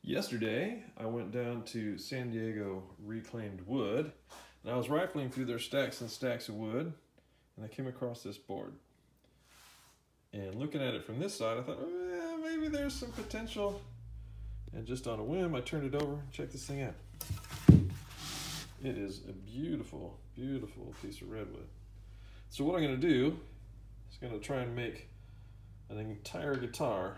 Yesterday, I went down to San Diego Reclaimed Wood, and I was rifling through their stacks and stacks of wood, and I came across this board. And looking at it from this side, I thought, oh, yeah, maybe there's some potential. And just on a whim, I turned it over and checked this thing out. It is a beautiful, beautiful piece of redwood. So what I'm going to do is going to try and make an entire guitar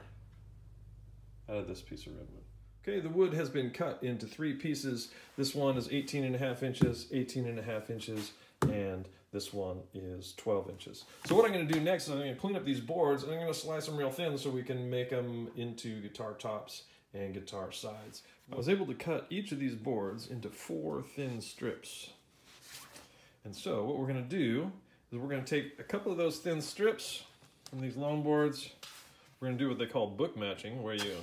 out of this piece of redwood. Okay, the wood has been cut into 3 pieces. This one is 18.5 inches, 18.5 inches, and this one is 12 inches. So what I'm going to do next is I'm going to clean up these boards, and I'm going to slice them real thin so we can make them into guitar tops and guitar sides. I was able to cut each of these boards into 4 thin strips. And so what we're going to do is we're going to take a couple of those thin strips from these long boards. We're going to do what they call book matching, where you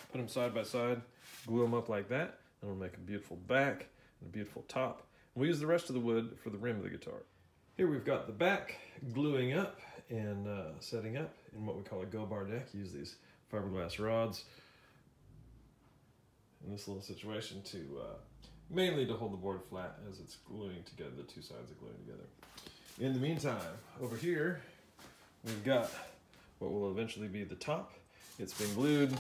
put them side by side, glue them up like that, and it'll make a beautiful back and a beautiful top. And we use the rest of the wood for the rim of the guitar. Here we've got the back gluing up and setting up in what we call a go-bar deck. Use these fiberglass rods in this little situation to mainly to hold the board flat as it's gluing together, the 2 sides are gluing together. In the meantime, over here, we've got what will eventually be the top. It's been glued,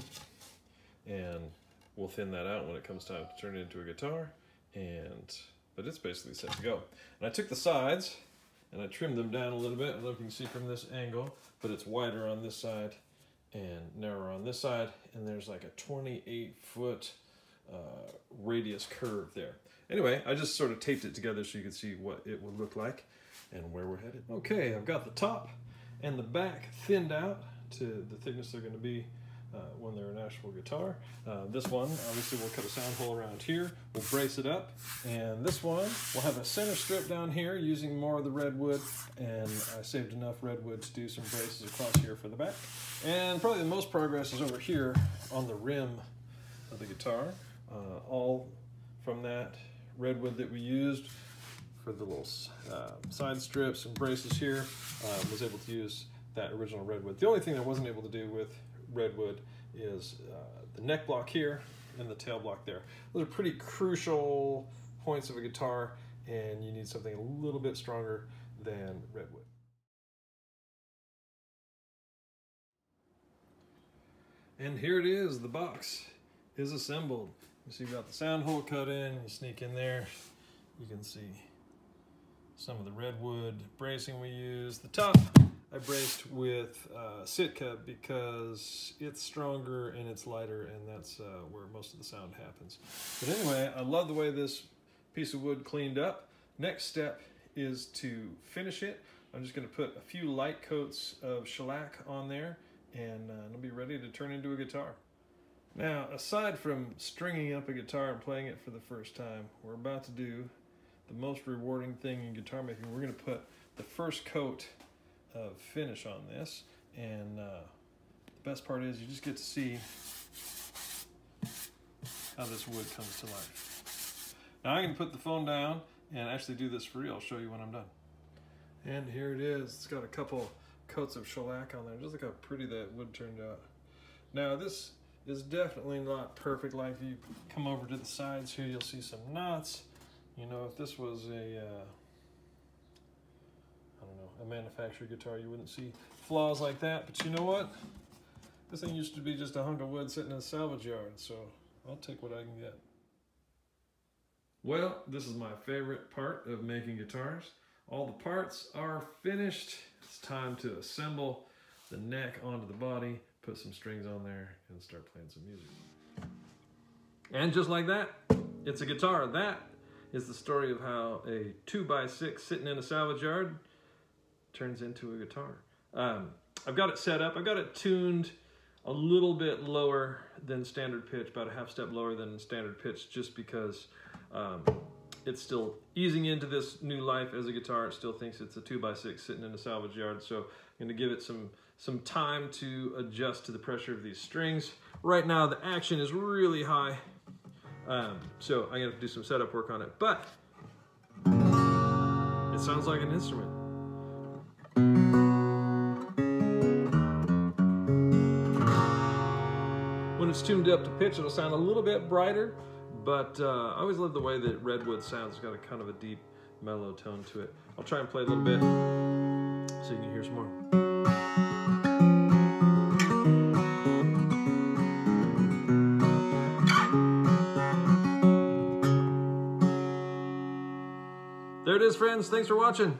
and we'll thin that out when it comes time to turn it into a guitar, but it's basically set to go. And I took the sides and I trimmed them down a little bit. I don't know if you can see from this angle, but it's wider on this side and narrower on this side, and there's like a 28-foot radius curve there. Anyway, I just sort of taped it together so you could see what it would look like and where we're headed. Okay, I've got the top and the back thinned out to the thickness they're going to be when they're an actual guitar. This one, obviously, we'll cut a sound hole around here. We'll brace it up. And this one, we'll have a center strip down here using more of the redwood. And I saved enough redwood to do some braces across here for the back. And probably the most progress is over here on the rim of the guitar. All from that redwood that we used for the little side strips and braces here. Was able to use that original redwood. The only thing I wasn't able to do with redwood is the neck block here and the tail block there. Those are pretty crucial points of a guitar, and you need something a little bit stronger than redwood. And here it is, the box is assembled. You see, you've got the sound hole cut in, you sneak in there, you can see some of the redwood bracing we used. The top I braced with Sitka because it's stronger and it's lighter, and that's where most of the sound happens. But anyway, I love the way this piece of wood cleaned up. Next step is to finish it. I'm just going to put a few light coats of shellac on there, and it'll be ready to turn into a guitar. Now, aside from stringing up a guitar and playing it for the first time, we're about to do the most rewarding thing in guitar making. We're going to put the first coat of finish on this, and the best part is you just get to see how this wood comes to life. Now I'm going to put the phone down and actually do this for real. I'll show you when I'm done. And here it is. It's got a couple coats of shellac on there. Just look how pretty that wood turned out. Now this is definitely not perfect. Like if you come over to the sides here, you'll see some knots. You know, if this was a a manufactured guitar, you wouldn't see flaws like that. But you know what? This thing used to be just a hunk of wood sitting in a salvage yard, so I'll take what I can get. Well, this is my favorite part of making guitars. All the parts are finished. It's time to assemble the neck onto the body, put some strings on there, and start playing some music. And just like that, it's a guitar. That is the story of how a 2x6 sitting in a salvage yard turns into a guitar. I've got it set up. I've got it tuned a little bit lower than standard pitch, about a half step lower than standard pitch, just because it's still easing into this new life as a guitar. It still thinks it's a 2x6 sitting in a salvage yard, so I'm going to give it some time to adjust to the pressure of these strings. Right now the action is really high, so I'm going to have to do some setup work on it, but it sounds like an instrument. When it's tuned up to pitch, it'll sound a little bit brighter, but I always love the way that redwood sounds. It's got a kind of a deep, mellow tone to it. I'll try and play a little bit so you can hear some more. There it is, friends. Thanks for watching.